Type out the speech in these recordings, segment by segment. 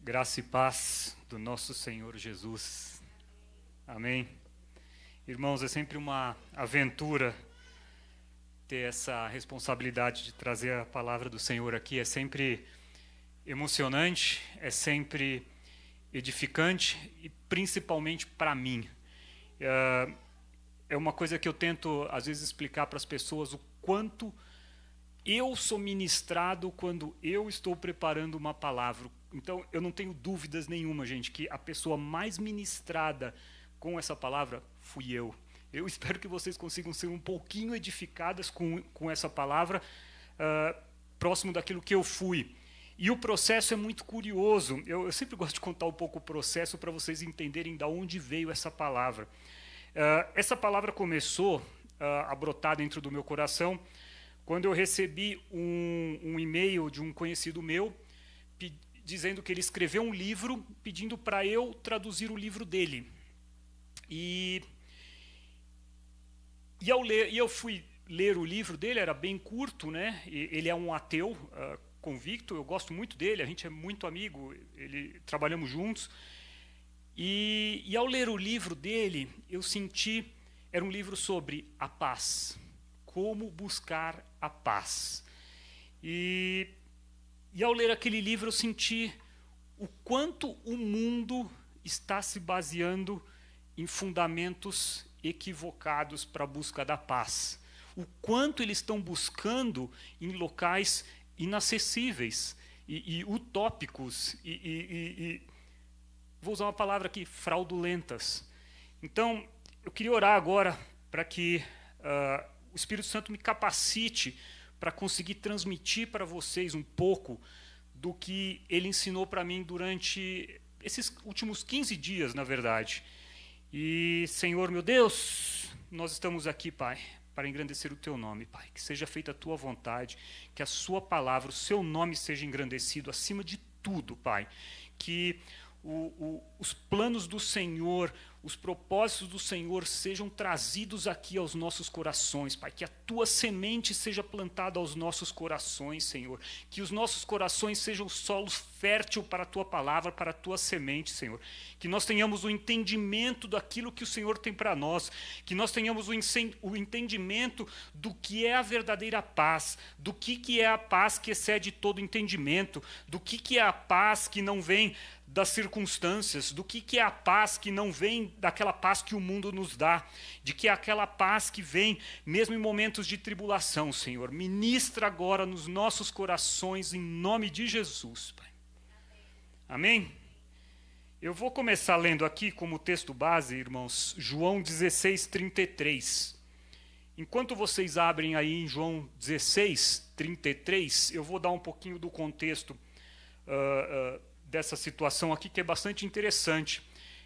Graça e paz do nosso Senhor Jesus. Amém. Irmãos, é sempre uma aventura ter essa responsabilidade de trazer a palavra do Senhor aqui. É sempre emocionante, é sempre edificante e principalmente para mim. É uma coisa que eu tento às vezes explicar para as pessoas o quanto eu sou ministrado quando eu estou preparando uma palavra. Então, eu não tenho dúvidas nenhuma, gente, que a pessoa mais ministrada com essa palavra fui eu. Eu espero que vocês consigam ser um pouquinho edificadas com essa palavra, próximo daquilo que eu fui. E o processo é muito curioso. Eu sempre gosto de contar um pouco o processo para vocês entenderem de onde veio essa palavra. Essa palavra começou a brotar dentro do meu coração quando eu recebi um e-mail de um conhecido meu dizendo que ele escreveu um livro pedindo para eu traduzir o livro dele. E eu fui ler o livro dele, era bem curto, né? Ele é um ateu convicto, eu gosto muito dele, a gente é muito amigo, trabalhamos juntos. E ao ler o livro dele, eu senti, era um livro sobre a paz, como buscar a paz. E ao ler aquele livro eu senti o quanto o mundo está se baseando em fundamentos equivocados para a busca da paz. O quanto eles estão buscando em locais inacessíveis e utópicos e vou usar uma palavra aqui, fraudulentas. Então, eu queria orar agora para que o Espírito Santo me capacite para conseguir transmitir para vocês um pouco do que ele ensinou para mim durante esses últimos 15 dias, na verdade. E, Senhor, meu Deus, nós estamos aqui, Pai, para engrandecer o Teu nome, Pai. Que seja feita a Tua vontade, que a Sua palavra, o Seu nome seja engrandecido acima de tudo, Pai. Que os planos do Senhor, os propósitos do Senhor sejam trazidos aqui aos nossos corações, Pai. Que a Tua semente seja plantada aos nossos corações, Senhor. Que os nossos corações sejam solos fértil para a Tua palavra, para a Tua semente, Senhor. Que nós tenhamos o entendimento daquilo que o Senhor tem para nós. Que nós tenhamos o entendimento do que é a verdadeira paz, do que é a paz que excede todo entendimento, do que é a paz que não vem das circunstâncias, do que é a paz que não vem daquela paz que o mundo nos dá, de que é aquela paz que vem mesmo em momentos de tribulação, Senhor. Ministra agora nos nossos corações, em nome de Jesus, Pai. Amém? Eu vou começar lendo aqui como texto base, irmãos, João 16, 33. Enquanto vocês abrem aí em João 16, 33, eu vou dar um pouquinho do contexto dessa situação aqui, que é bastante interessante.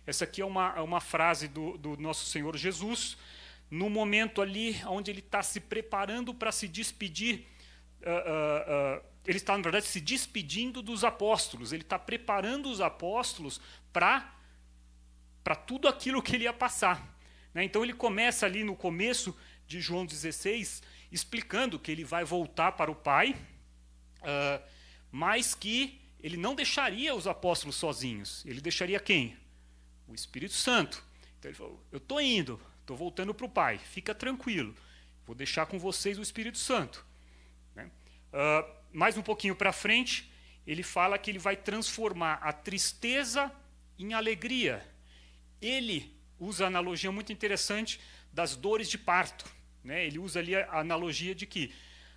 Essa aqui é uma frase do nosso Senhor Jesus, no momento ali onde ele está se preparando para se despedir. Ele está, na verdade, se despedindo dos apóstolos. Ele está preparando os apóstolos para tudo aquilo que ele ia passar, né? Então ele começa ali no começo de João 16, explicando que ele vai voltar para o Pai, mas que ele não deixaria os apóstolos sozinhos. Ele deixaria quem? O Espírito Santo. Então ele falou, eu estou indo, estou voltando para o Pai, fica tranquilo, vou deixar com vocês o Espírito Santo. Né? Mais um pouquinho para frente, ele fala que ele vai transformar a tristeza em alegria. Ele usa a analogia muito interessante das dores de parto. Né? Ele usa ali a analogia de que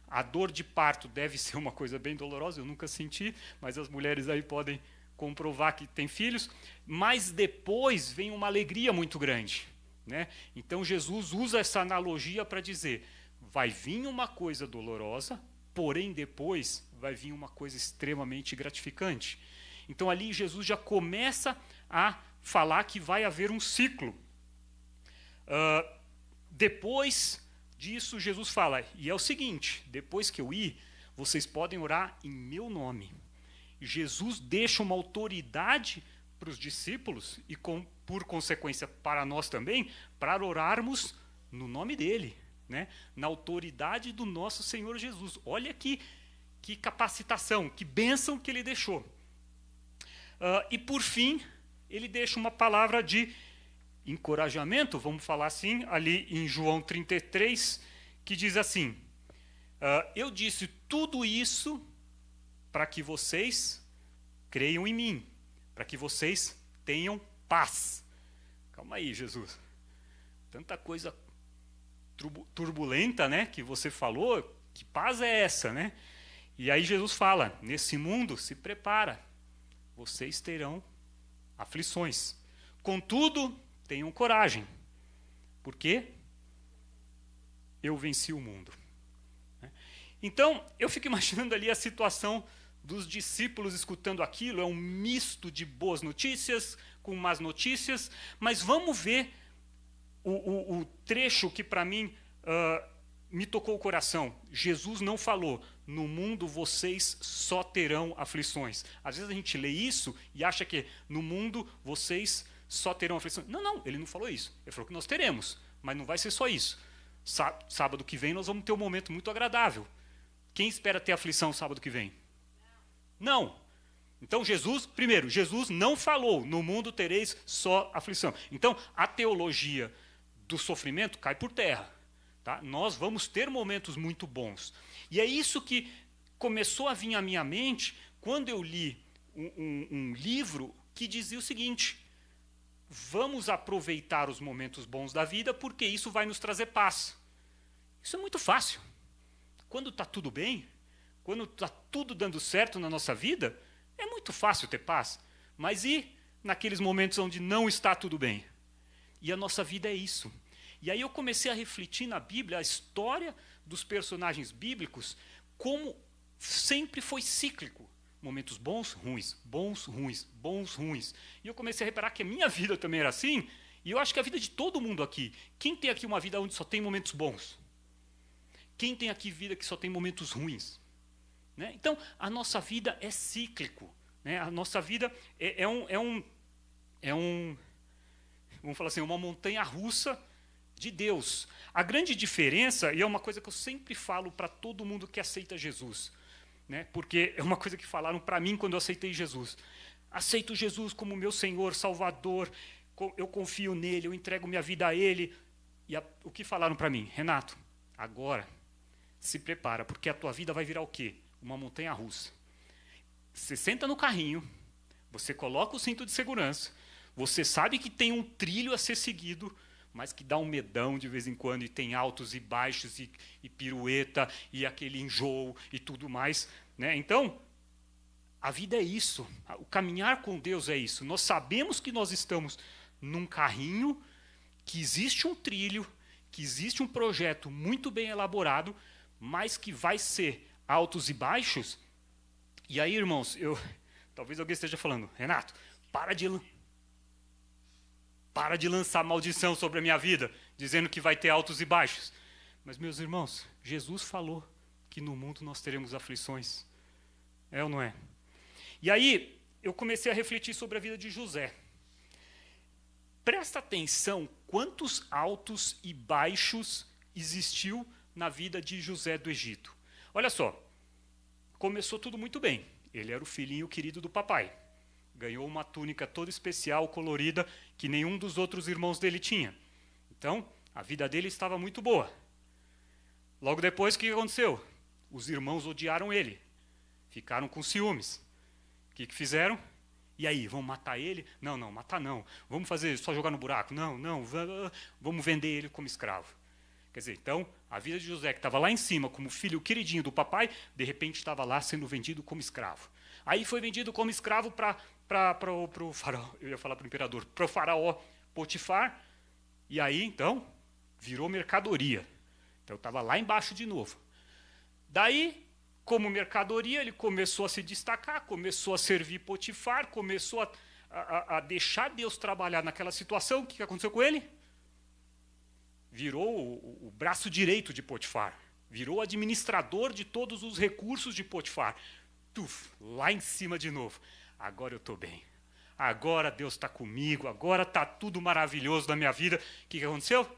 a dor de parto deve ser uma coisa bem dolorosa, eu nunca senti, mas as mulheres aí podem comprovar que têm filhos, mas depois vem uma alegria muito grande. Né? Então Jesus usa essa analogia para dizer, vai vir uma coisa dolorosa, porém depois vai vir uma coisa extremamente gratificante. Então ali Jesus já começa a falar que vai haver um ciclo. Depois disso, Jesus fala, e é o seguinte, depois que eu ir, vocês podem orar em meu nome. Jesus deixa uma autoridade para os discípulos e, por consequência, para nós também, para orarmos no nome dele, né? Na autoridade do nosso Senhor Jesus. Olha que capacitação, que bênção que ele deixou. E por fim, ele deixa uma palavra de encorajamento, vamos falar assim, ali em João 33, que diz assim: eu disse tudo isso para que vocês creiam em mim, para que vocês tenham paz. Calma aí, Jesus. Tanta coisa turbulenta, né, que você falou, que paz é essa, né? E aí Jesus fala: nesse mundo se prepara, vocês terão aflições. Contudo, tenham coragem, porque eu venci o mundo. Então, eu fico imaginando ali a situação dos discípulos escutando aquilo. É um misto de boas notícias com más notícias, mas vamos ver o trecho que para mim me tocou o coração. Jesus não falou: no mundo vocês só terão aflições. Às vezes a gente lê isso e acha que no mundo vocês só terão aflições. Não, ele não falou isso. Ele falou que nós teremos, mas não vai ser só isso. Sábado que vem nós vamos ter um momento muito agradável. Quem espera ter aflição sábado que vem? Não. Então primeiro, Jesus não falou: no mundo tereis só aflição. Então a teologia do sofrimento cai por terra. Tá? Nós vamos ter momentos muito bons. E é isso que começou a vir à minha mente quando eu li um livro que dizia o seguinte: vamos aproveitar os momentos bons da vida, porque isso vai nos trazer paz. Isso é muito fácil. Quando está tudo bem, quando está tudo dando certo na nossa vida, é muito fácil ter paz. Mas e naqueles momentos onde não está tudo bem? E a nossa vida é isso. E aí eu comecei a refletir na Bíblia, a história dos personagens bíblicos, como sempre foi cíclico. Momentos bons, ruins, bons, ruins, bons, ruins. E eu comecei a reparar que a minha vida também era assim, e eu acho que a vida de todo mundo aqui. Quem tem aqui uma vida onde só tem momentos bons? Quem tem aqui vida que só tem momentos ruins? Né? Então, a nossa vida é cíclico. Né? A nossa vida é vamos falar assim, uma montanha russa de Deus. A grande diferença, e é uma coisa que eu sempre falo para todo mundo que aceita Jesus, né? Porque é uma coisa que falaram para mim quando eu aceitei Jesus. Aceito Jesus como meu Senhor, Salvador, eu confio nele, eu entrego minha vida a ele. E o que falaram para mim? Renato, agora se prepara, porque a tua vida vai virar o quê? Uma montanha russa. Você senta no carrinho, você coloca o cinto de segurança, você sabe que tem um trilho a ser seguido, mas que dá um medão de vez em quando, e tem altos e baixos, e pirueta, e aquele enjoo, e tudo mais. Né? Então, a vida é isso. O caminhar com Deus é isso. Nós sabemos que nós estamos num carrinho, que existe um trilho, que existe um projeto muito bem elaborado, mas que vai ser altos e baixos. E aí, irmãos, talvez alguém esteja falando: Renato, para de lançar maldição sobre a minha vida, dizendo que vai ter altos e baixos. Mas, meus irmãos, Jesus falou que no mundo nós teremos aflições. É ou não é? E aí, eu comecei a refletir sobre a vida de José. Presta atenção quantos altos e baixos existiu na vida de José do Egito. Olha só, começou tudo muito bem. Ele era o filhinho querido do papai. Ganhou uma túnica toda especial, colorida, que nenhum dos outros irmãos dele tinha. Então, a vida dele estava muito boa. Logo depois, o que aconteceu? Os irmãos odiaram ele. Ficaram com ciúmes. O que fizeram? E aí, vamos matar ele? Não, matar não. Vamos fazer só jogar no buraco? Não, vamos vender ele como escravo. Quer dizer, então, a vida de José, que estava lá em cima como filho queridinho do papai, de repente estava lá sendo vendido como escravo. Aí foi vendido como escravo para o faraó, eu ia falar para o imperador, para o faraó Potifar, e aí, então, virou mercadoria. Então, estava lá embaixo de novo. Daí, como mercadoria, ele começou a se destacar, começou a servir Potifar, começou a deixar Deus trabalhar naquela situação. O que aconteceu com ele? Virou o braço direito de Potifar. Virou administrador de todos os recursos de Potifar. Lá em cima de novo. Agora eu estou bem. Agora Deus está comigo. Agora está tudo maravilhoso na minha vida. O que aconteceu?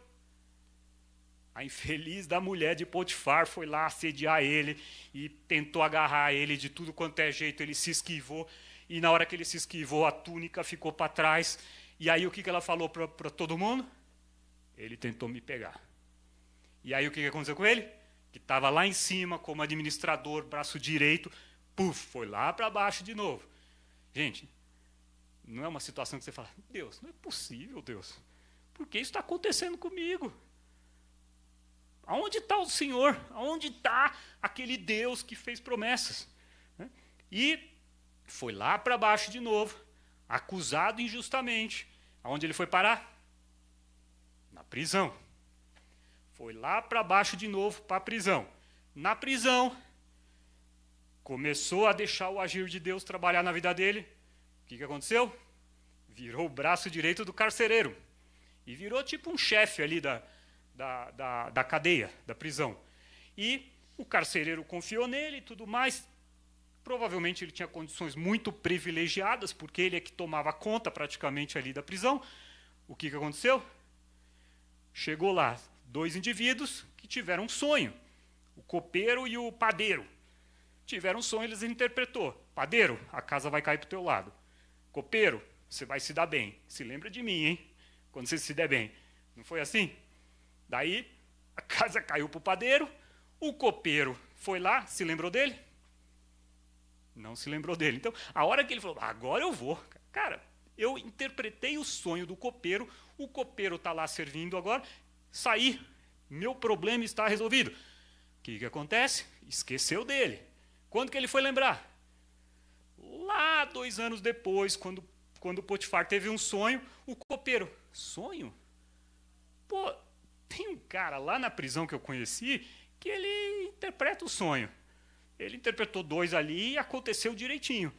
A infeliz da mulher de Potifar foi lá assediar ele e tentou agarrar ele de tudo quanto é jeito. Ele se esquivou. e na hora que ele se esquivou, a túnica ficou para trás. E aí o que ela falou para todo mundo? Ele tentou me pegar. E aí o que aconteceu com ele? Que estava lá em cima como administrador, braço direito, foi lá para baixo de novo. Gente, não é uma situação que você fala, Deus, não é possível, Deus. Por que isso está acontecendo comigo? Aonde está o Senhor? Aonde está aquele Deus que fez promessas? E foi lá para baixo de novo, acusado injustamente. Aonde ele foi parar? Na prisão. Foi lá para baixo de novo, para a prisão. Na prisão, começou a deixar o agir de Deus trabalhar na vida dele. O que aconteceu? Virou o braço direito do carcereiro. E virou tipo um chefe ali da cadeia, da prisão. E o carcereiro confiou nele e tudo mais. Provavelmente ele tinha condições muito privilegiadas, porque ele é que tomava conta praticamente ali da prisão. O que aconteceu? Chegou lá 2 indivíduos que tiveram um sonho. O copeiro e o padeiro. Tiveram um sonho, eles interpretou. Padeiro, a casa vai cair para o teu lado. Copeiro, você vai se dar bem. Se lembra de mim, hein? Quando você se der bem. Não foi assim? Daí, a casa caiu para o padeiro, o copeiro foi lá, se lembrou dele? Não se lembrou dele. Então, a hora que ele falou, agora eu vou. Cara, eu interpretei o sonho do copeiro, o copeiro está lá servindo agora, saí, meu problema está resolvido. O que acontece? Esqueceu dele. Quando que ele foi lembrar? Lá 2 anos depois, quando o Potifar teve um sonho, o copeiro, sonho? Pô, tem um cara lá na prisão que eu conheci que ele interpreta o sonho. Ele interpretou 2 ali e aconteceu direitinho.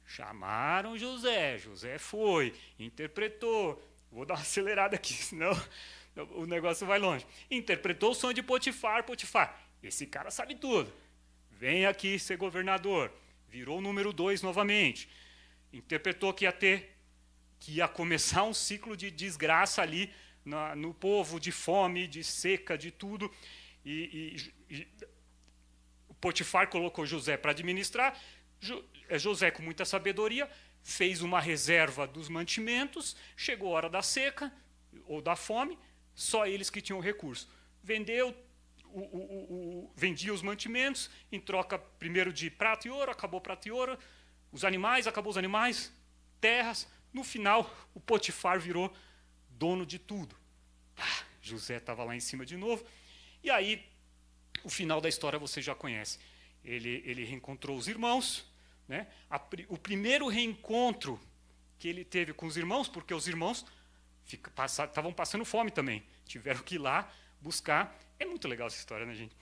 Chamaram José, José foi, interpretou. Vou dar uma acelerada aqui, senão o negócio vai longe. Interpretou o sonho de Potifar, Potifar. Esse cara sabe tudo. Vem aqui ser governador. Virou o número 2 novamente. Interpretou que ia começar um ciclo de desgraça ali no povo, de fome, de seca, de tudo. E o Potifar colocou José para administrar. José, com muita sabedoria, fez uma reserva dos mantimentos. Chegou a hora da seca ou da fome, só eles que tinham recurso. Vendia os mantimentos em troca primeiro de prata e ouro, acabou prata e ouro, os animais, acabou os animais, terras. No final, o Potifar virou dono de tudo. José estava lá em cima de novo. E aí, o final da história você já conhece. Ele reencontrou os irmãos. Né? O primeiro reencontro que ele teve com os irmãos, porque os irmãos estavam passando fome também. Tiveram que ir lá buscar. É muito legal essa história, né, gente?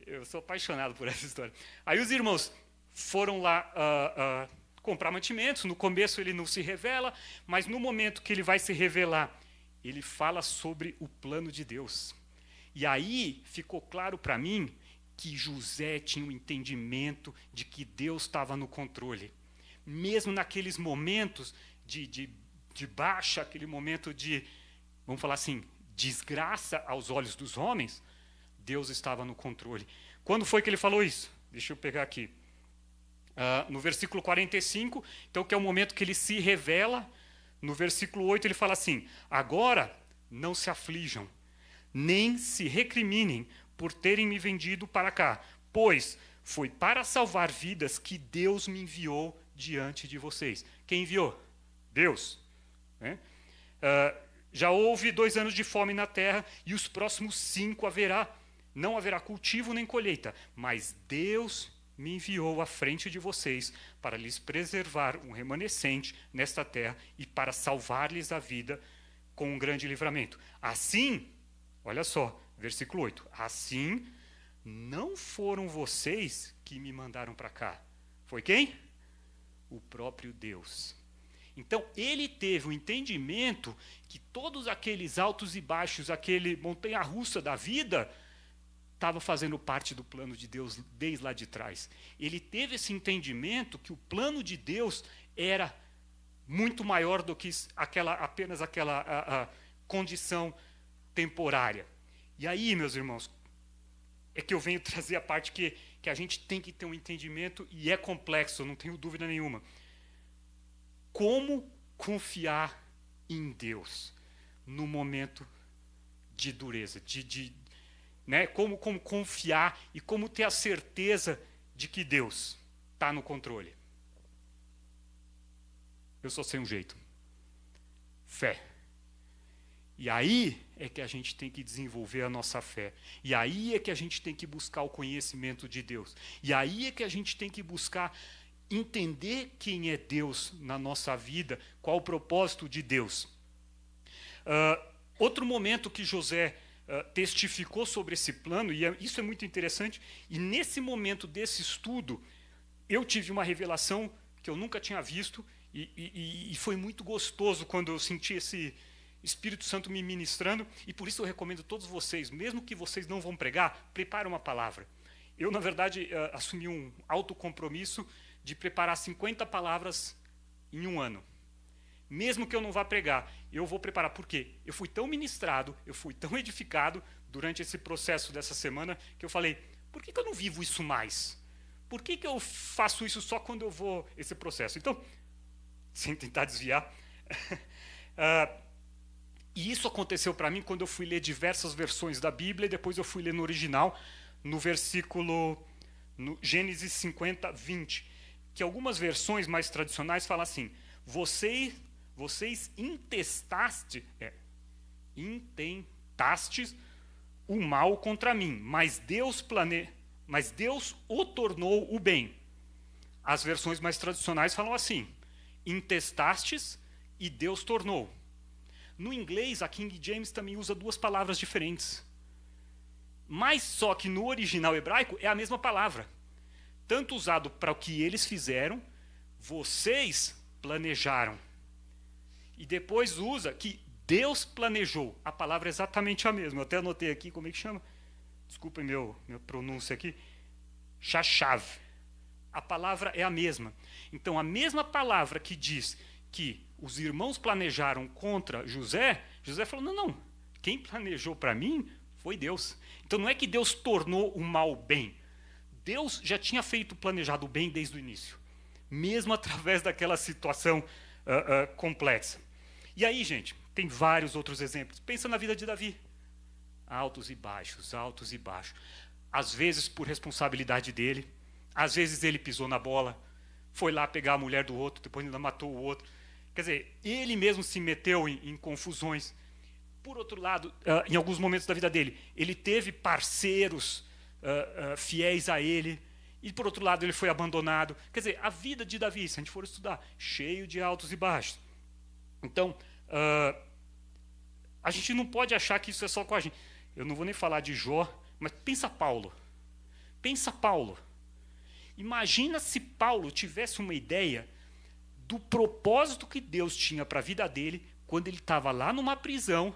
Eu sou apaixonado por essa história. Aí os irmãos foram lá comprar mantimentos. No começo ele não se revela, mas no momento que ele vai se revelar, ele fala sobre o plano de Deus. E aí ficou claro para mim que José tinha um entendimento de que Deus estava no controle. Mesmo naqueles momentos de baixa, aquele momento de, vamos falar assim, desgraça aos olhos dos homens, Deus estava no controle. Quando foi que ele falou isso? Deixa eu pegar aqui. No versículo 45, então, que é o momento que ele se revela. No versículo 8 ele fala assim: agora não se aflijam, nem se recriminem por terem me vendido para cá, pois foi para salvar vidas que Deus me enviou diante de vocês. Quem enviou? Deus. Né? Já houve 2 anos de fome na terra, e os próximos 5 não haverá cultivo nem colheita, mas Deus me enviou à frente de vocês para lhes preservar um remanescente nesta terra e para salvar-lhes a vida com um grande livramento. Assim, olha só, versículo 8. Assim, não foram vocês que me mandaram para cá. Foi quem? O próprio Deus. Então, ele teve o entendimento que todos aqueles altos e baixos, aquele montanha-russa da vida, estava fazendo parte do plano de Deus desde lá de trás. Ele teve esse entendimento que o plano de Deus era muito maior do que apenas aquela condição temporária. E aí, meus irmãos, é que eu venho trazer a parte que a gente tem que ter um entendimento, e é complexo, não tenho dúvida nenhuma. como confiar em Deus no momento de dureza, né? Como confiar e como ter a certeza de que Deus está no controle. Eu só sei um jeito: fé. E aí é que a gente tem que desenvolver a nossa fé. E aí é que a gente tem que buscar o conhecimento de Deus. E aí é que a gente tem que buscar entender quem é Deus na nossa vida, qual o propósito de Deus. Outro momento que José testificou sobre esse plano, e isso é muito interessante, e nesse momento desse estudo, eu tive uma revelação que eu nunca tinha visto, e foi muito gostoso quando eu senti esse Espírito Santo me ministrando, e por isso eu recomendo a todos vocês, mesmo que vocês não vão pregar, prepare uma palavra. Eu, na verdade, assumi um autocompromisso de preparar 50 palavras em um ano. Mesmo que eu não vá pregar, eu vou preparar. Por quê? Eu fui tão ministrado, eu fui tão edificado durante esse processo dessa semana, que eu falei, por que eu não vivo isso mais? Por que eu faço isso só quando eu vou esse processo? Então, sem tentar desviar, e isso aconteceu para mim quando eu fui ler diversas versões da Bíblia, e depois eu fui ler no original, no versículo, no Gênesis 50, 20, que algumas versões mais tradicionais falam assim, vocês intentastes o mal contra mim, mas Deus o tornou o bem. As versões mais tradicionais falam assim, intestastes e Deus tornou. No inglês, a King James também usa duas palavras diferentes. Mas só que no original hebraico é a mesma palavra. Tanto usado para o que eles fizeram, vocês planejaram. E depois usa que Deus planejou. A palavra é exatamente a mesma. Eu até anotei aqui, como é que chama? Desculpem minha pronúncia aqui. Chashav. A palavra é a mesma. Então, a mesma palavra que diz que os irmãos planejaram contra José, José falou, não, quem planejou para mim foi Deus. Então não é que Deus tornou o mal bem. Deus já tinha planejado o bem desde o início, mesmo através daquela situação complexa. E aí, gente, tem vários outros exemplos. Pensa na vida de Davi. Altos e baixos, altos e baixos. Às vezes por responsabilidade dele, às vezes ele pisou na bola, foi lá pegar a mulher do outro, depois ainda matou o outro. Quer dizer, ele mesmo se meteu em confusões. Por outro lado, em alguns momentos da vida dele, ele teve parceiros fiéis a ele, e por outro lado ele foi abandonado. Quer dizer, a vida de Davi, se a gente for estudar, cheio de altos e baixos. Então, a gente não pode achar que isso é só com a gente. Eu não vou nem falar de Jó, mas pensa Paulo. Pensa Paulo. Imagina se Paulo tivesse uma ideia do propósito que Deus tinha para a vida dele quando ele estava lá numa prisão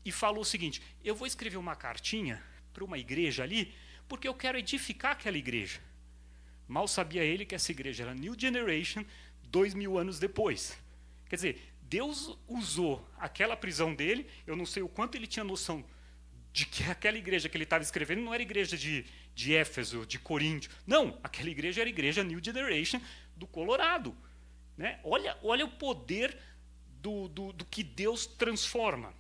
e falou o seguinte, eu vou escrever uma cartinha para uma igreja ali, porque eu quero edificar aquela igreja. Mal sabia ele que essa igreja era New Generation 2000 anos depois. Quer dizer, Deus usou aquela prisão dele, eu não sei o quanto ele tinha noção de que aquela igreja que ele estava escrevendo não era igreja de Éfeso, de Coríntio. Não, aquela igreja era a igreja New Generation do Colorado. Né? Olha o poder do que Deus transforma.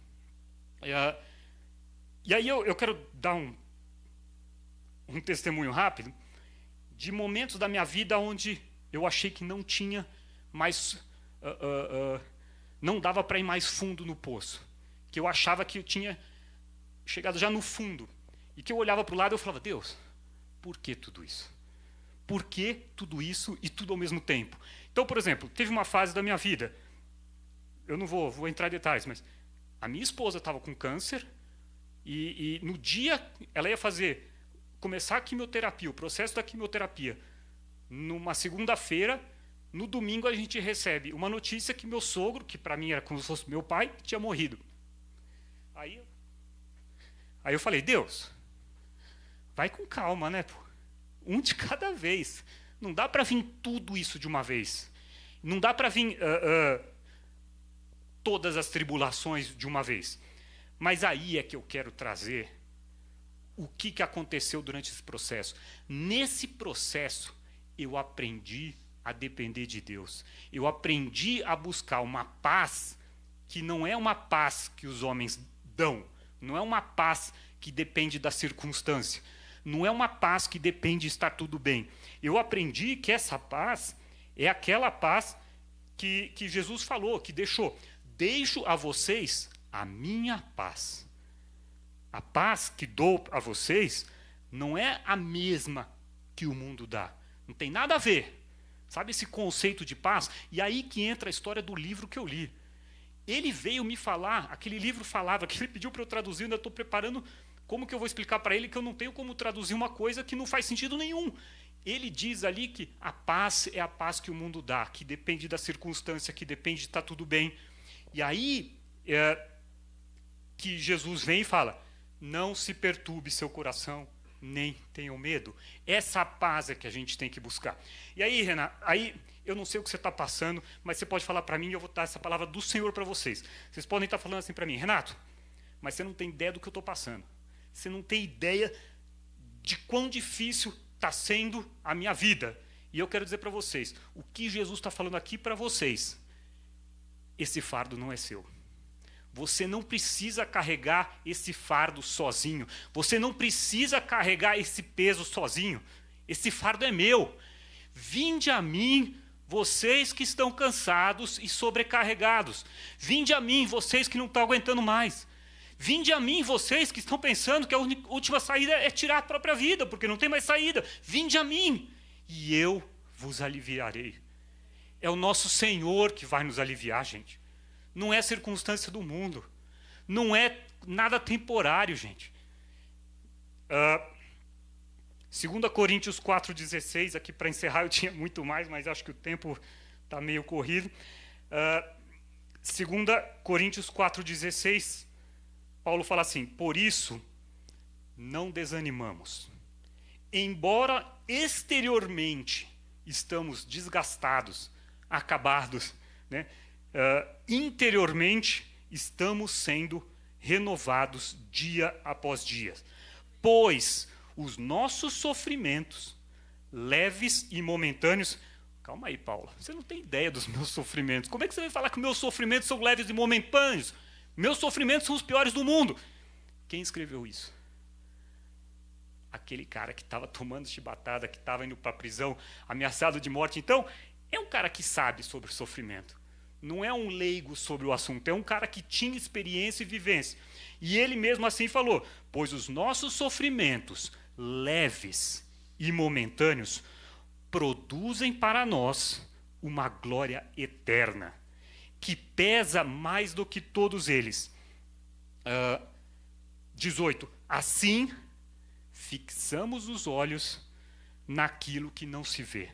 E aí eu quero dar um testemunho rápido de momentos da minha vida onde eu achei que não tinha mais... não dava para ir mais fundo no poço. Que eu achava que eu tinha chegado já no fundo. E que eu olhava para o lado e eu falava, Deus, por que tudo isso? Por que tudo isso e tudo ao mesmo tempo? Então, por exemplo, teve uma fase da minha vida, eu não vou entrar em detalhes, mas a minha esposa estava com câncer e no dia ela ia começar a quimioterapia, o processo da quimioterapia, numa segunda-feira, no domingo a gente recebe uma notícia que meu sogro, que para mim era como se fosse meu pai, tinha morrido. Aí eu falei, Deus, vai com calma, né? Pô? Um de cada vez. Não dá para vir tudo isso de uma vez. Não dá para vir todas as tribulações de uma vez. Mas aí é que eu quero trazer o que aconteceu durante esse processo. Nesse processo, eu aprendi a depender de Deus. Eu aprendi a buscar uma paz que não é uma paz que os homens dão, não é uma paz que depende da circunstância, não é uma paz que depende de estar tudo bem. Eu aprendi que essa paz é aquela paz que Jesus falou, que deixou. Deixo a vocês a minha paz. A paz que dou a vocês não é a mesma que o mundo dá. Não tem nada a ver. Sabe esse conceito de paz? E aí que entra a história do livro que eu li. Ele veio me falar, aquele livro falava, que ele pediu para eu traduzir, eu ainda estou preparando como que eu vou explicar para ele que eu não tenho como traduzir uma coisa que não faz sentido nenhum. Ele diz ali que a paz é a paz que o mundo dá, que depende da circunstância, que depende de estar tudo bem. E aí que Jesus vem e fala, não se perturbe seu coração, nem tenham medo. Essa paz é que a gente tem que buscar. E aí, Renato, eu não sei o que você está passando, mas você pode falar para mim e eu vou dar essa palavra do Senhor para vocês. Vocês podem estar falando assim para mim, Renato, mas você não tem ideia do que eu estou passando. Você não tem ideia de quão difícil está sendo a minha vida. E eu quero dizer para vocês, o que Jesus está falando aqui para vocês, esse fardo não é seu. Você não precisa carregar esse fardo sozinho. Você não precisa carregar esse peso sozinho. Esse fardo é meu. Vinde a mim, vocês que estão cansados e sobrecarregados. Vinde a mim, vocês que não estão aguentando mais. Vinde a mim, vocês que estão pensando que a última saída é tirar a própria vida, porque não tem mais saída. Vinde a mim, e eu vos aliviarei. É o nosso Senhor que vai nos aliviar, gente. Não é circunstância do mundo. Não é nada temporário, gente. 2 Coríntios 4,16, aqui para encerrar, eu tinha muito mais, mas acho que o tempo está meio corrido. 2 Coríntios 4,16, Paulo fala assim, por isso não desanimamos. Embora exteriormente estamos desgastados, acabados, né? Interiormente estamos sendo renovados dia após dia. Pois os nossos sofrimentos, leves e momentâneos... Calma aí, Paulo, você não tem ideia dos meus sofrimentos. Como é que você vai falar que meus sofrimentos são leves e momentâneos? Meus sofrimentos são os piores do mundo. Quem escreveu isso? Aquele cara que estava tomando chibatada, que estava indo para a prisão, ameaçado de morte. Então, é um cara que sabe sobre sofrimento. Não é um leigo sobre o assunto, é um cara que tinha experiência e vivência. E ele mesmo assim falou, pois os nossos sofrimentos leves e momentâneos produzem para nós uma glória eterna, que pesa mais do que todos eles. 18. Assim, fixamos os olhos naquilo que não se vê.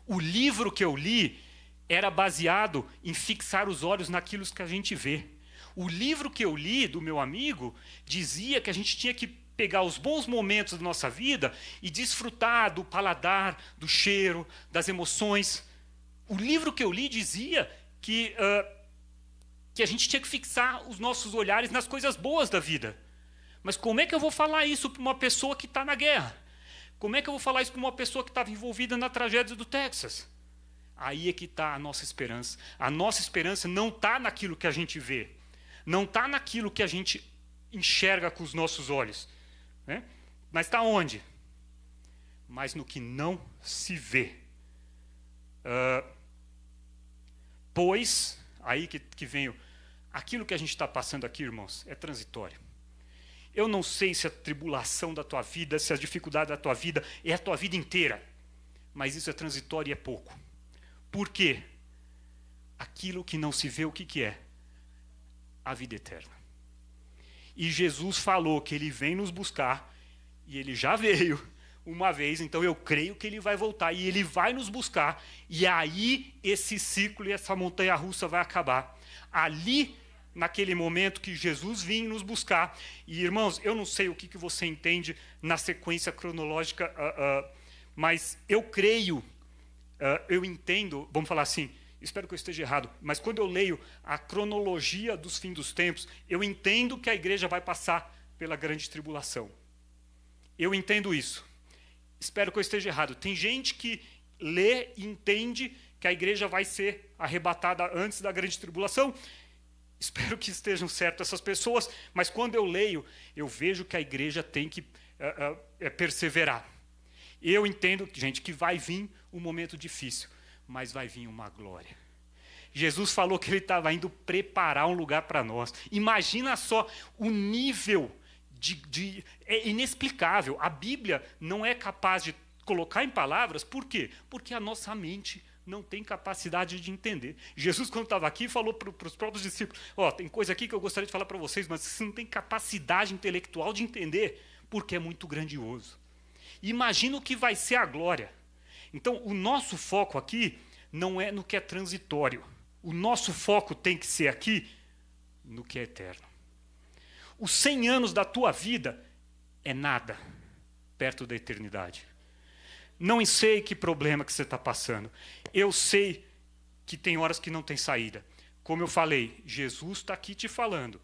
O livro que eu li era baseado em fixar os olhos naquilo que a gente vê. O livro que eu li do meu amigo dizia que a gente tinha que pegar os bons momentos da nossa vida e desfrutar do paladar, do cheiro, das emoções. O livro que eu li dizia que a gente tinha que fixar os nossos olhares nas coisas boas da vida. Mas como é que eu vou falar isso para uma pessoa que está na guerra? Como é que eu vou falar isso para uma pessoa que estava envolvida na tragédia do Texas? Aí é que está a nossa esperança. A nossa esperança não está naquilo que a gente vê. Não está naquilo que a gente enxerga com os nossos olhos. Né? Mas está onde? Mas no que não se vê. Pois, aí que vem aquilo que a gente está passando aqui, irmãos, é transitório. Eu não sei se a tribulação da tua vida, se a dificuldade da tua vida é a tua vida inteira. Mas isso é transitório e é pouco. Por quê? Aquilo que não se vê, o que é? A vida eterna. E Jesus falou que ele vem nos buscar, e ele já veio uma vez, então eu creio que ele vai voltar, e ele vai nos buscar, e aí esse ciclo e essa montanha-russa vai acabar. Ali, naquele momento que Jesus vinha nos buscar, e irmãos, eu não sei o que você entende na sequência cronológica, mas eu creio, eu entendo, vamos falar assim, espero que eu esteja errado, mas quando eu leio a cronologia dos fins dos tempos, eu entendo que a igreja vai passar pela grande tribulação. Eu entendo isso. Espero que eu esteja errado. Tem gente que lê e entende que a igreja vai ser arrebatada antes da grande tribulação. Espero que estejam certas essas pessoas, mas quando eu leio, eu vejo que a igreja tem que perseverar. Eu entendo, gente, que vai vir um momento difícil, mas vai vir uma glória. Jesus falou que ele estava indo preparar um lugar para nós. Imagina só o nível é inexplicável. A Bíblia não é capaz de colocar em palavras. Por quê? Porque a nossa mente não tem capacidade de entender. Jesus, quando estava aqui, falou para os próprios discípulos, tem coisa aqui que eu gostaria de falar para vocês, mas vocês não têm capacidade intelectual de entender, porque é muito grandioso. Imagina o que vai ser a glória. Então, o nosso foco aqui não é no que é transitório. O nosso foco tem que ser aqui no que é eterno. Os 100 anos da tua vida é nada perto da eternidade. Não sei que problema que você está passando. Eu sei que tem horas que não tem saída. Como eu falei, Jesus está aqui te falando.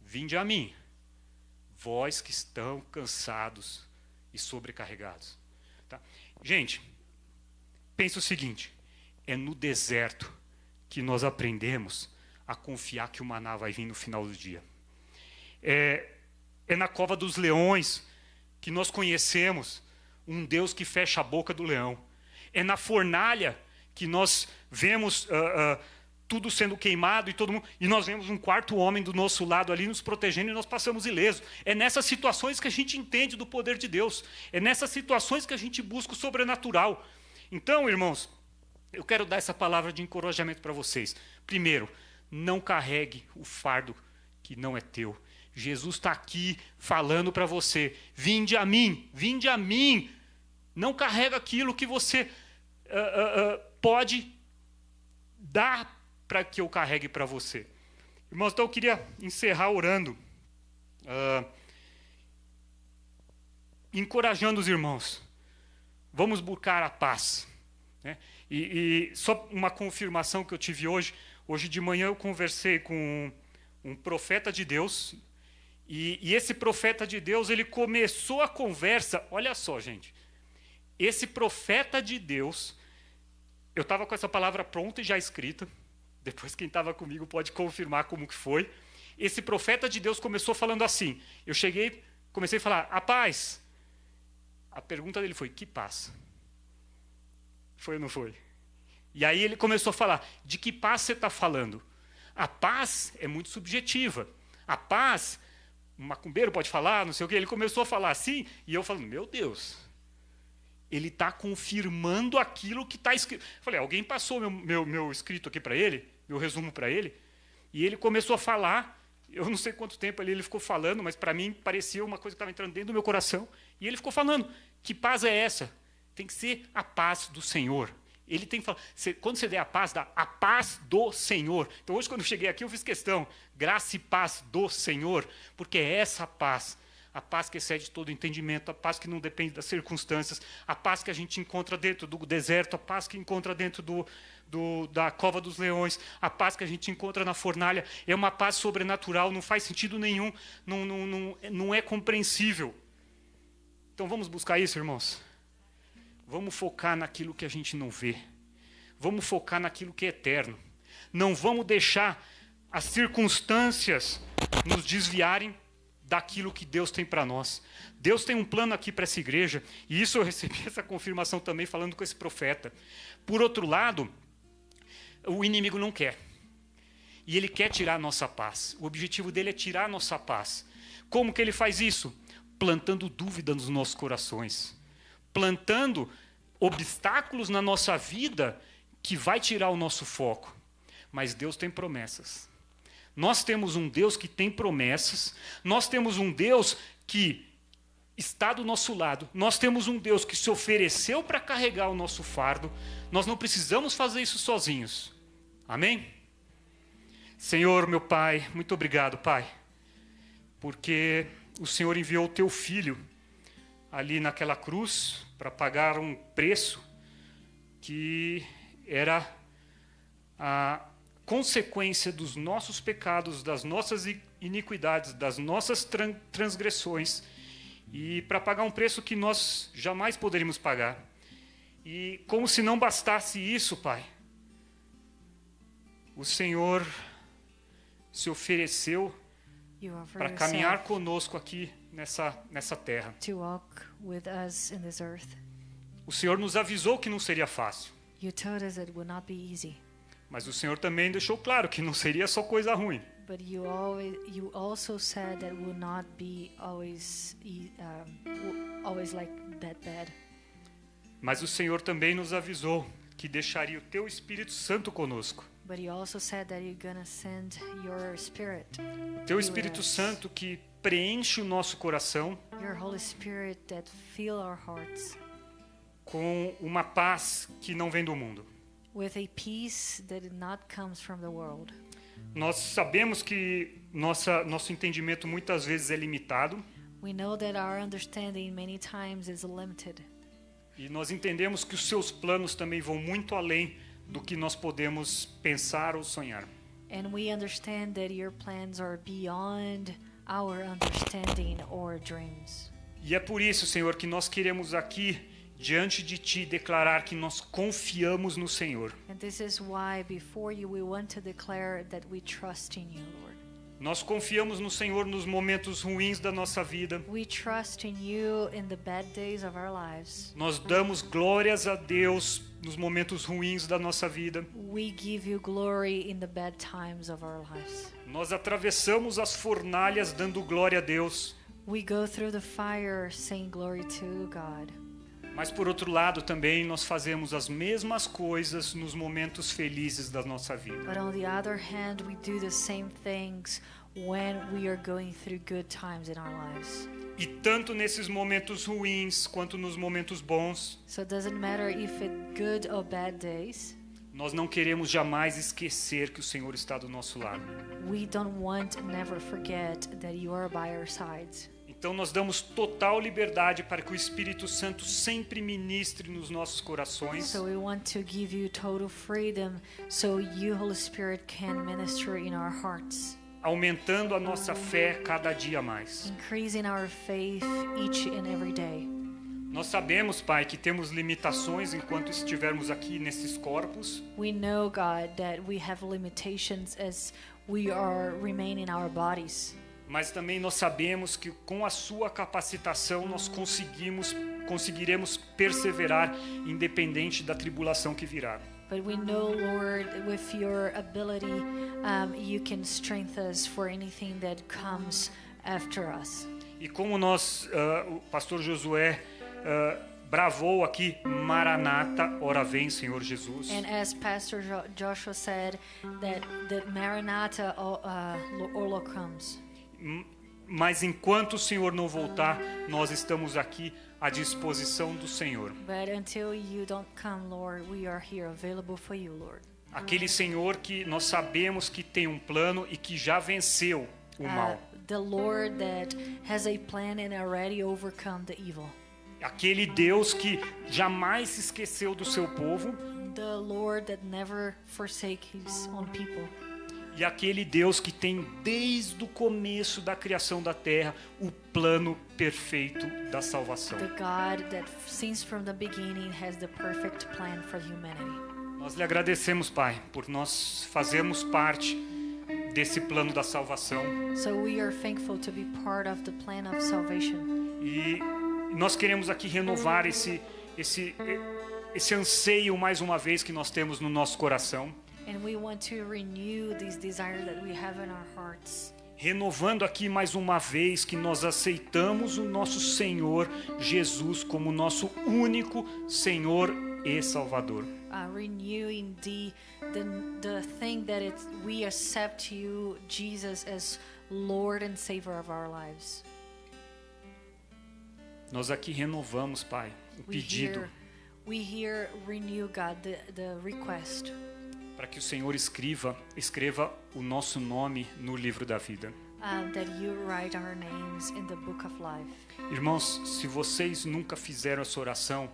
Vinde a mim, vós que estão cansados e sobrecarregados. Tá? Gente, pensa o seguinte, é no deserto que nós aprendemos a confiar que o maná vai vir no final do dia. É na cova dos leões que nós conhecemos um Deus que fecha a boca do leão. É na fornalha que nós vemos tudo sendo queimado e nós vemos um quarto homem do nosso lado ali nos protegendo e nós passamos ileso. É nessas situações que a gente entende do poder de Deus. É nessas situações que a gente busca o sobrenatural. Então, irmãos, eu quero dar essa palavra de encorajamento para vocês. Primeiro, não carregue o fardo que não é teu. Jesus está aqui falando para você, vinde a mim, vinde a mim. Não carrega aquilo que você pode dar para que eu carregue para você. Irmãos, então eu queria encerrar orando, encorajando os irmãos. Vamos buscar a paz. Né? E só uma confirmação que eu tive hoje. Hoje de manhã eu conversei com um profeta de Deus. E esse profeta de Deus, ele começou a conversa. Olha só, gente. Esse profeta de Deus, eu estava com essa palavra pronta e já escrita. Depois quem estava comigo pode confirmar como que foi. Esse profeta de Deus começou falando assim. Eu comecei a falar, a paz. A pergunta dele foi, que paz? Foi ou não foi? E aí ele começou a falar, de que paz você está falando? A paz é muito subjetiva. A paz, um macumbeiro pode falar, não sei o quê. Ele começou a falar assim, e eu falando, meu Deus, ele está confirmando aquilo que está escrito. Falei, alguém passou meu escrito aqui para ele, meu resumo para ele, e ele começou a falar, eu não sei quanto tempo ele ficou falando, mas para mim parecia uma coisa que estava entrando dentro do meu coração, e ele ficou falando, que paz é essa? Tem que ser a paz do Senhor. Ele tem que falar, quando você der a paz, dá a paz do Senhor. Então hoje quando eu cheguei aqui eu fiz questão, graça e paz do Senhor, porque é essa a paz que excede todo entendimento, a paz que não depende das circunstâncias, a paz que a gente encontra dentro do deserto, a paz que encontra dentro da cova dos leões, a paz que a gente encontra na fornalha, é uma paz sobrenatural, não faz sentido nenhum, não é compreensível. Então vamos buscar isso, irmãos? Vamos focar naquilo que a gente não vê. Vamos focar naquilo que é eterno. Não vamos deixar as circunstâncias nos desviarem daquilo que Deus tem para nós. Deus tem um plano aqui para essa igreja, e isso eu recebi essa confirmação também falando com esse profeta. Por outro lado, o inimigo não quer. E ele quer tirar a nossa paz. O objetivo dele é tirar a nossa paz. Como que ele faz isso? Plantando dúvida nos nossos corações. Plantando obstáculos na nossa vida que vai tirar o nosso foco. Mas Deus tem promessas. Nós temos um Deus que tem promessas. Nós temos um Deus que está do nosso lado. Nós temos um Deus que se ofereceu para carregar o nosso fardo. Nós não precisamos fazer isso sozinhos. Amém? Senhor, meu Pai, muito obrigado, Pai, porque o Senhor enviou o Teu Filho ali naquela cruz para pagar um preço que era a consequência dos nossos pecados, das nossas iniquidades, das nossas transgressões, e para pagar um preço que nós jamais poderíamos pagar. E como se não bastasse isso, Pai, o Senhor se ofereceu You offer para caminhar yourself conosco aqui nessa terra. to walk with us in this earth. O Senhor nos avisou que não seria fácil, You told us it would not be easy, mas o Senhor também deixou claro que não seria só coisa ruim. but you also said that it would not be always like that bad. Mas o Senhor também nos avisou que deixaria o teu Espírito Santo conosco. But you also said that you're gonna send your Spirit, O teu Espírito Yes. Santo que preenche o nosso coração your Holy Spirit that fill our hearts com uma paz que não vem do mundo. with a peace that not comes from the world. Nós sabemos que nosso entendimento muitas vezes é limitado We know that our understanding many times is limited, e nós entendemos que os seus planos também vão muito além do que nós podemos pensar ou sonhar. and we understand that your plans are beyond our understanding or dreams. E é por isso, Senhor, que nós queremos aqui, diante de Ti, declarar que nós confiamos no Senhor. And this is why before you we want to declare that we trust in you, Lord. Nós confiamos no Senhor nos momentos ruins da nossa vida. We trust in you in the bad days of our lives. Nós damos glórias a Deus nos momentos ruins da nossa vida. We give you glory in the bad times of our lives. Nós atravessamos as fornalhas dando glória a Deus. We go through the fire saying glory to God. Mas por outro lado também nós fazemos as mesmas coisas nos momentos felizes da nossa vida. But on the other hand, we do the same things when we are going through good times in our lives. E tanto nesses momentos ruins quanto nos momentos bons, So it doesn't matter if it's good or bad days. nós não queremos jamais esquecer que o Senhor está do nosso lado. We don't want never forget that you are by our sides. Então nós damos total liberdade para que o Espírito Santo sempre ministre nos nossos corações. So we want to give you total freedom so you, Holy Spirit, can minister in our hearts, Aumentando a nossa fé cada dia mais. increasing our faith each and every day. Nós sabemos, Pai, que temos limitações enquanto estivermos aqui nesses corpos, We know, God, that we have limitations as we are remaining in our bodies. mas também nós sabemos que com a sua capacitação nós conseguiremos perseverar independente da tribulação que virá. But we know, Lord, with your ability, you can strengthen us for anything that comes after us. E como o pastor Josué bravou aqui, Maranata, ora vem, Senhor Jesus. And as Pastor Joshua said, that Maranatha, O Lord, comes. Mas enquanto o Senhor não voltar, nós estamos aqui à disposição do Senhor. But until you don't come, Lord, we are here available for you, Lord. Aquele Senhor que nós sabemos que tem um plano e que já venceu o mal. The Lord that has a plan and already overcome the evil. Aquele Deus que jamais se esqueceu do seu povo. The Lord that never forsake his own people. E aquele Deus que tem desde o começo da criação da terra o plano perfeito da salvação. The God that since from the beginning has the perfect plan for humanity. Nós lhe agradecemos, Pai, por nós fazermos parte desse plano da salvação. So we are thankful to be part of the plan of salvation. E nós queremos aqui renovar esse anseio mais uma vez que nós temos no nosso coração. And we want to renew this desire that we have in our hearts. Renovando aqui mais uma vez que nós aceitamos o nosso Senhor Jesus como nosso único Senhor e Salvador. Renewing the thing that we accept you, Jesus, as Lord and Savior of our lives. Nós aqui renovamos, Pai, o pedido We here renew, God, the request. para que o Senhor escreva o nosso nome no livro da vida. That you write our names in the book of life. Irmãos, se vocês nunca fizeram essa oração,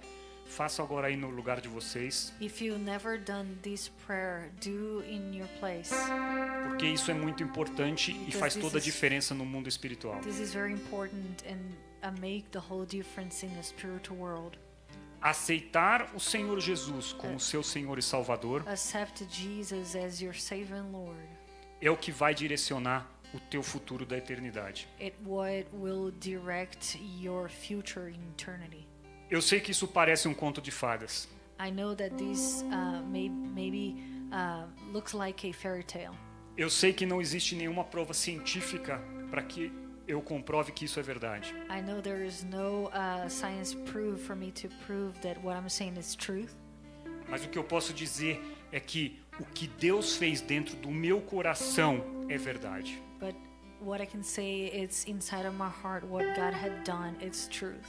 façam agora aí no lugar de vocês, If you've never done this prayer, do in your place. porque isso é muito importante e faz toda a diferença no mundo espiritual. This is very important and make the whole difference in the spiritual world. aceitar o Senhor Jesus como seu Senhor e Salvador accept Jesus as your Savior and Lord, é o que vai direcionar o teu futuro da eternidade. what will direct your future in eternity. Eu sei que isso parece um conto de fadas, I know that this maybe looks like a fairy tale. eu sei que não existe nenhuma prova científica para que eu comprove que isso é verdade. I know there is no science proof for me to prove that what I'm saying is truth. Mas o que eu posso dizer é que o que Deus fez dentro do meu coração é verdade. But what I can say, it's inside of my heart what God had done, it's truth.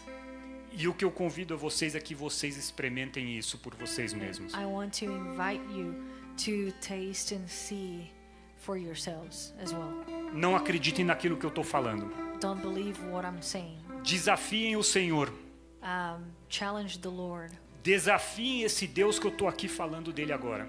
E o que eu convido a vocês é que vocês experimentem isso por vocês mesmos. I want to invite you to taste and see for yourselves as well. Não acreditem naquilo que eu estou falando. Don't believe what I'm saying. Desafiem o Senhor. Challenge the Lord. Desafiem esse Deus que eu estou aqui falando dele agora.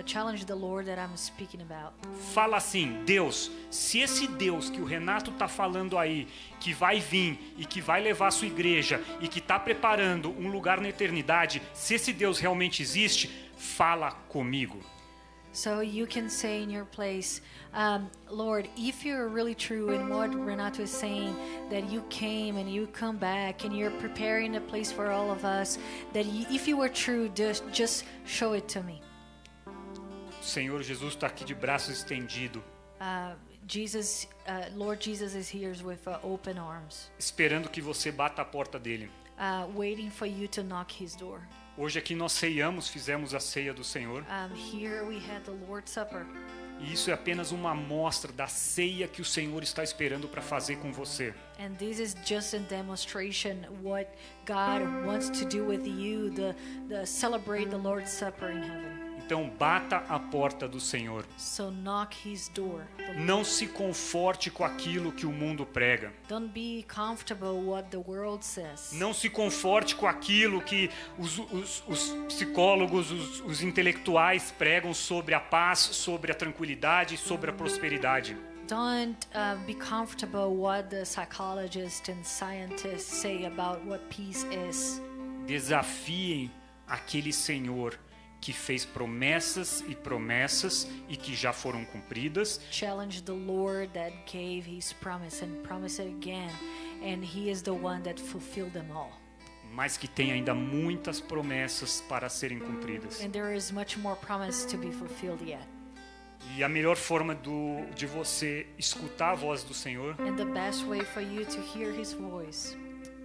Challenge the Lord that I'm speaking about. Fala assim: Deus, se esse Deus que o Renato está falando aí, que vai vir e que vai levar a sua igreja e que está preparando um lugar na eternidade, se esse Deus realmente existe, fala comigo. So you can say in your place, Lord, if you're really true in what Renato is saying, that you came and you come back and you're preparing a place for all of us, that if you were true, just show it to me. O Senhor Jesus está aqui de braços estendidos, Lord Jesus is here with open arms, esperando que você bata a porta dele. waiting for you to knock his door. Hoje aqui nós ceiamos, fizemos a ceia do Senhor. Here we had the Lord's Supper. E isso é apenas uma amostra da ceia que o Senhor está esperando para fazer com você. And this is just a demonstration what God wants to do with you, the celebrate the Lord's Supper in heaven. Então bata a porta do Senhor. So knock his door. Não se conforte com aquilo que o mundo prega. Don't be comfortable what the world says. Não se conforte com aquilo que os psicólogos, os intelectuais pregam sobre a paz, sobre a tranquilidade, sobre a prosperidade. Don't be comfortable what the psychologists and scientists say about what peace is. Desafiem aquele Senhor que fez promessas e promessas e que já foram cumpridas. Challenge the Lord that gave his promise and promise it again, and he is the one that fulfilled them all. Mas que tem ainda muitas promessas para serem cumpridas. And there is much more promise to be fulfilled yet. E a melhor forma de você escutar a voz do Senhor And the best way for you to hear his voice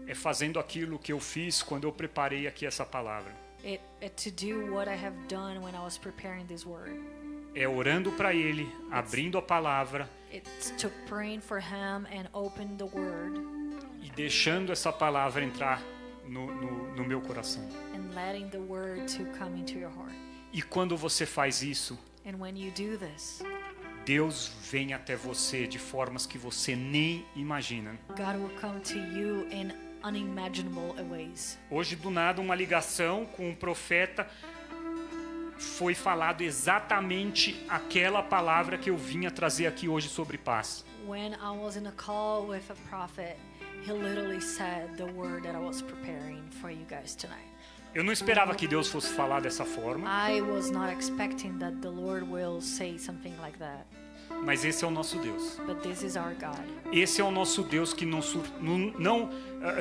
é fazendo aquilo que eu fiz quando eu preparei aqui essa palavra. To do what I have done when I was preparing this word. É orando para Ele, abrindo a palavra It's to praying for him and open the word e deixando essa palavra entrar no meu coração. and letting the word to come into your heart. E quando você faz isso, And when you do this, Deus vem até você de formas que você nem imagina. God will come to you in unimaginable ways. Hoje, do nada, uma ligação com um profeta, foi falado exatamente aquela palavra que eu vinha trazer aqui hoje sobre paz. When I was in a call with a prophet, he literally said the word that I was preparing for you guys tonight. Eu não esperava que Deus fosse falar dessa forma, I was not expecting that the Lord will say something like that. mas esse é o nosso Deus. But this is our God. Esse é o nosso Deus que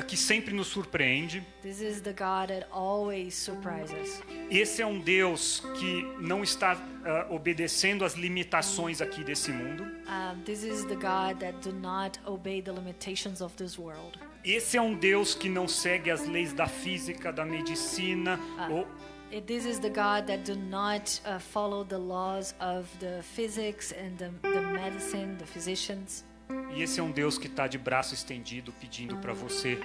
que sempre nos surpreende. This is the God that always surprises. Esse é um Deus que não está obedecendo às limitações aqui desse mundo. This is the God that do not obey the limitations of this world. Esse é um Deus que não segue as leis da física, da medicina. This is the God that do not follow the laws of the physics and the medicine, the physicians. E esse é um Deus que está de braço estendido, pedindo para você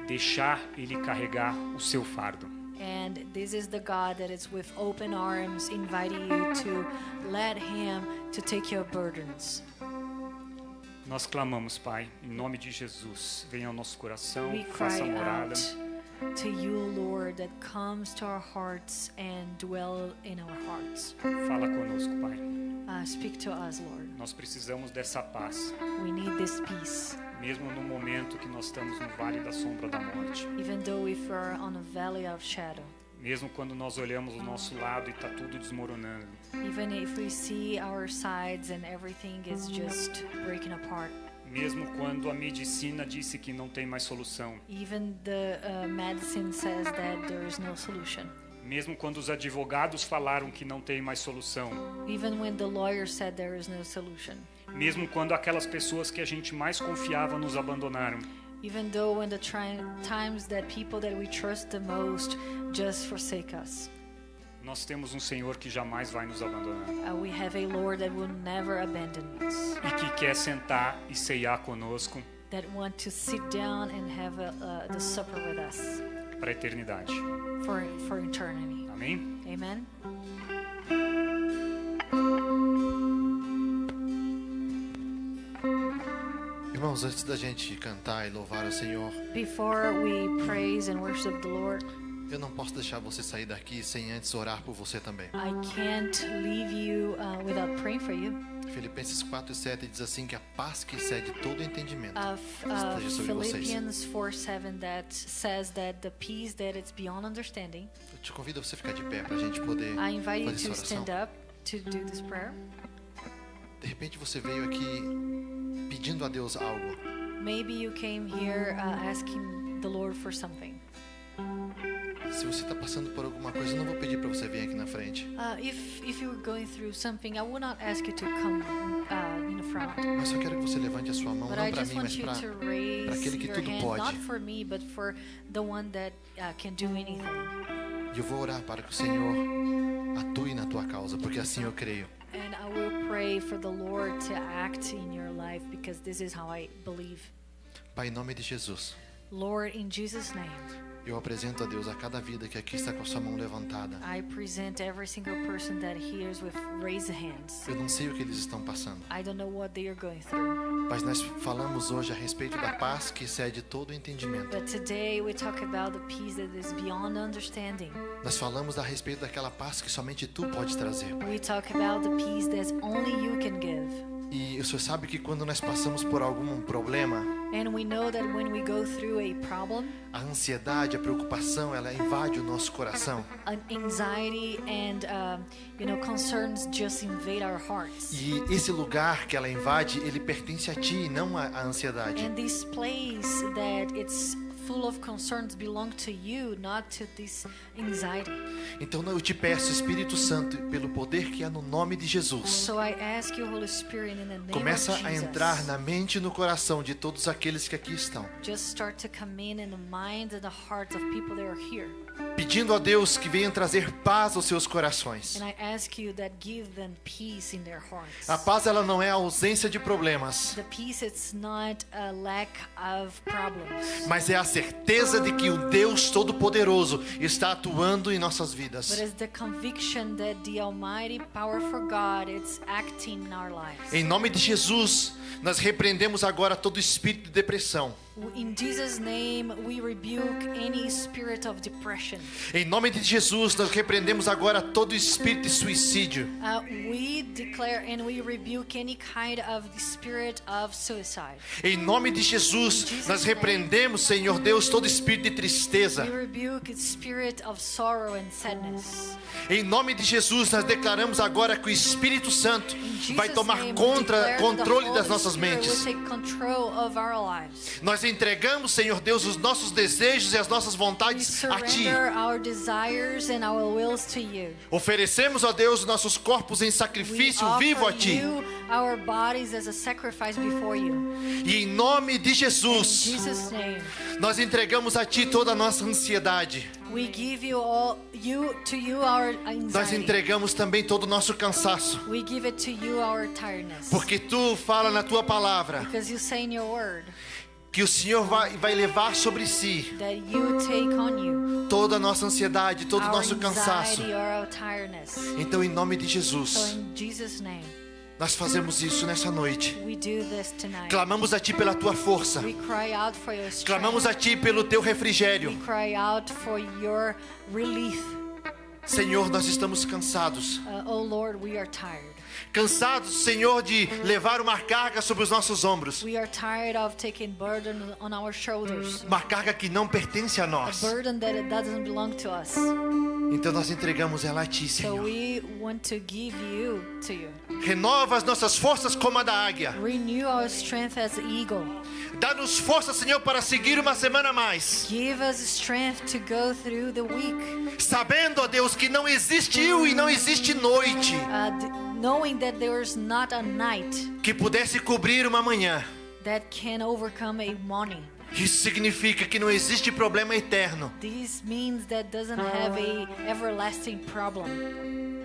deixar Ele carregar o seu fardo. And this is the God that is with open arms, inviting you to let Him to take your burdens. Nós clamamos, Pai, em nome de Jesus, venha ao nosso coração, We faça cry morada. out to you, Lord, that comes to our hearts and dwell in our hearts. Fala conosco, Pai. Speak to us, Lord. Nós precisamos dessa paz. We need this peace. mesmo no momento que nós estamos no vale da sombra da morte. Even though if we're on a valley of shadow. Mesmo quando nós olhamos o nosso lado e está tudo desmoronando. Even if we see our sides and everything is just breaking apart. Mesmo quando a medicina disse que não tem mais solução. Even the medicine says that there is no solution. Mesmo quando os advogados falaram que não tem mais solução. Even when the lawyer said there is no solution. Mesmo quando aquelas pessoas que a gente mais confiava nos abandonaram. Even though when the times that people that we trust the most just forsake us. Nós temos um Senhor que jamais vai nos abandonar. We have a Lord that will never abandon us. E que quer sentar e ceiar conosco. That want to sit down and have the supper with us. Para a eternidade. For eternity. Amém? Amen. Irmãos, antes da gente cantar e louvar o Senhor, before we praise and worship the Lord, eu não posso deixar você sair daqui sem antes orar por você também. I can't leave you without praying for you. Filipenses 4:7 diz assim que a paz que excede todo entendimento esteja sobre vocês. Philippians 4:7 that says that the peace that it's beyond understanding. Eu te convido a você ficar de pé para a gente poder I invite fazer you essa to oração. stand up to do this prayer. De repente você veio aqui pedindo a Deus algo. Maybe you came here asking the Lord for something. Se você está passando por alguma coisa, eu não vou pedir para você vir aqui na frente. If you're going through something, I will not ask you to come in the front. Mas só quero que você levante a sua mão, But não I para just mim, want mas you para to raise aquele que your tudo hand, pode. not for me, but for the one that can do anything. E eu vou orar para que o Senhor atue na tua causa, porque assim eu creio. And I will pray for the Lord to act in your life because this is how I believe. Pai, em nome de Jesus, Lord, in Jesus' name, eu apresento a Deus a cada vida que aqui está com a sua mão levantada. I present every single person that hears with raised hands. Eu não sei o que eles estão passando, I don't know what they are going through. mas nós falamos hoje a respeito da paz que excede todo o entendimento. But today we talk about the peace that is beyond understanding. Nós falamos a respeito daquela paz que somente Tu pode trazer. We talk about the peace that only you can give. E o Senhor sabe que quando nós passamos por algum problema, And we know that when we go through a problem, a ansiedade, a preocupação, ela invade o nosso coração. anxiety and concerns just invade our hearts. E esse lugar que ela invade, ele pertence a Ti e não à ansiedade. And this place that it's full of concerns belong to you, not to this anxiety. Então eu te peço, Espírito Santo, pelo poder que há no nome de Jesus, So I ask you, Holy Spirit, in the name começa of a Jesus, entrar na mente e no coração de todos aqueles que aqui estão, just start to come in the minds and the hearts of people that are here. pedindo a Deus que venha trazer paz aos seus corações. And I ask you that give them peace in their hearts. A paz, ela não é a ausência de problemas, The peace, it's not a lack of problems, mas é a certeza de que o Deus Todo-Poderoso está atuando em nossas vidas. but it's the conviction that the Almighty, powerful God, it's acting in our lives. Em nome de Jesus, nós repreendemos agora todo espírito de depressão. In Jesus' name, we rebuke any spirit of depression. Em nome de Jesus, nós repreendemos agora todo espírito de suicídio. We declare and we rebuke any kind of the spirit of suicide. Em nome de Jesus, nós repreendemos, Senhor Deus, todo espírito de tristeza. We rebuke the spirit of sorrow and sadness. Em nome de Jesus, nós declaramos agora que o Espírito Santo In Jesus' vai tomar name, we declare controle the das Holy nossas Spirit mentes. will take control of our lives. Nós entregamos, Senhor Deus, os nossos desejos e as nossas We vontades a Ti. surrender our desires and our wills to you. Oferecemos, ó Deus, nossos corpos em We sacrifício offer vivo a Ti. you our bodies as a sacrifice before you. E em nome de In Jesus, Jesus' name, nós entregamos a Ti toda a nossa ansiedade. we give you our Nós anxiety. entregamos também todo o nosso cansaço. We give it to you our tiredness. Porque Tu fala na Tua palavra Because you say in your word que o Senhor vai levar sobre si that you take on you toda a nossa ansiedade, todo o our nosso cansaço. anxiety or our tiredness. Então, em nome de So Jesus, in Jesus' name, nós fazemos isso nessa noite. we do this tonight. Clamamos a Ti pela Tua força. We cry out for your strength. Clamamos a Ti pelo Teu refrigério. We cry out for your relief. Senhor, nós estamos cansados. Oh Lord, we are tired. Cansados, Senhor, de levar uma carga sobre os nossos ombros. We are tired of taking burden on our shoulders. Uma carga que não pertence a A nós. burden that it doesn't belong to us. Então nós entregamos ela a Ti, So Senhor. we want to give you to you. Renova as nossas forças como a da águia. Renew our strength as the eagle. Dá-nos força, Senhor, para seguir uma semana a mais. Give us strength to go through the week. Sabendo, ó Deus, que não existiu e não existe noite Knowing that there is not a night que pudesse cobrir uma manhã. that can overcome a morning. Isso significa que não existe problema eterno. This means that doesn't have a everlasting problem.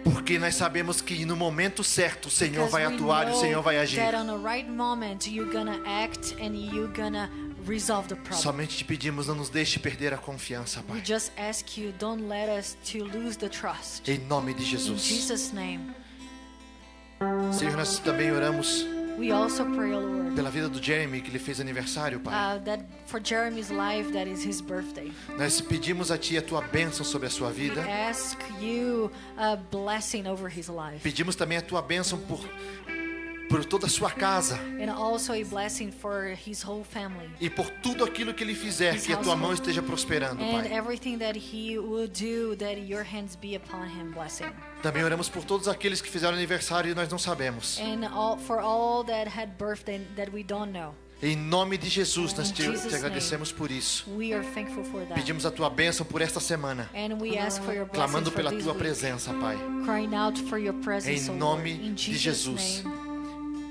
Porque nós sabemos que no momento certo o Senhor Because vai we atuar e o know Senhor vai agir. that on the right moment you're gonna act and you're gonna resolve the problem. Somente te pedimos, não nos deixe perder a confiança, We Pai. just ask you, don't let us to lose the trust. Em nome de In Jesus. Jesus' name. Senhor, nós também oramos We also pray, O Lord, pela vida do Jeremy, que ele fez aniversário, Pai. that for Jeremy's life, that is his birthday. Nós pedimos a Ti a Tua bênção sobre a sua vida. Ask you a blessing over his life. Pedimos também a Tua bênção por toda a sua casa And also a blessing for his whole family. e por tudo aquilo que ele fizer, que a Tua mão esteja prosperando, And Pai. everything that he will do, that your hands be upon him, blessing. Também oramos por todos aqueles que fizeram aniversário e nós não sabemos. And for all that had birthday that we don't know. Em nome de Jesus, nós In te Jesus' agradecemos por isso. We are thankful for that. Pedimos a Tua bênção por esta semana, And we ask for your blessing clamando for pela this Tua week. presença, Pai. Crying out for your presence, Em O nome Lord. In de Jesus' Jesus. name.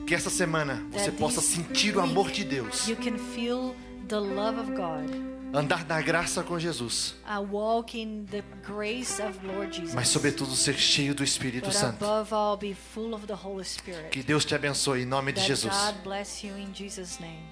Que essa semana você That possa this sentir o amor de Deus, You can feel the love of God. andar na graça com Jesus, Walk in the grace of Lord Jesus. mas sobretudo ser cheio do Espírito But Santo. above all, be full of the Holy Spirit. Que Deus te abençoe em nome de That Jesus. God bless you in Jesus' name.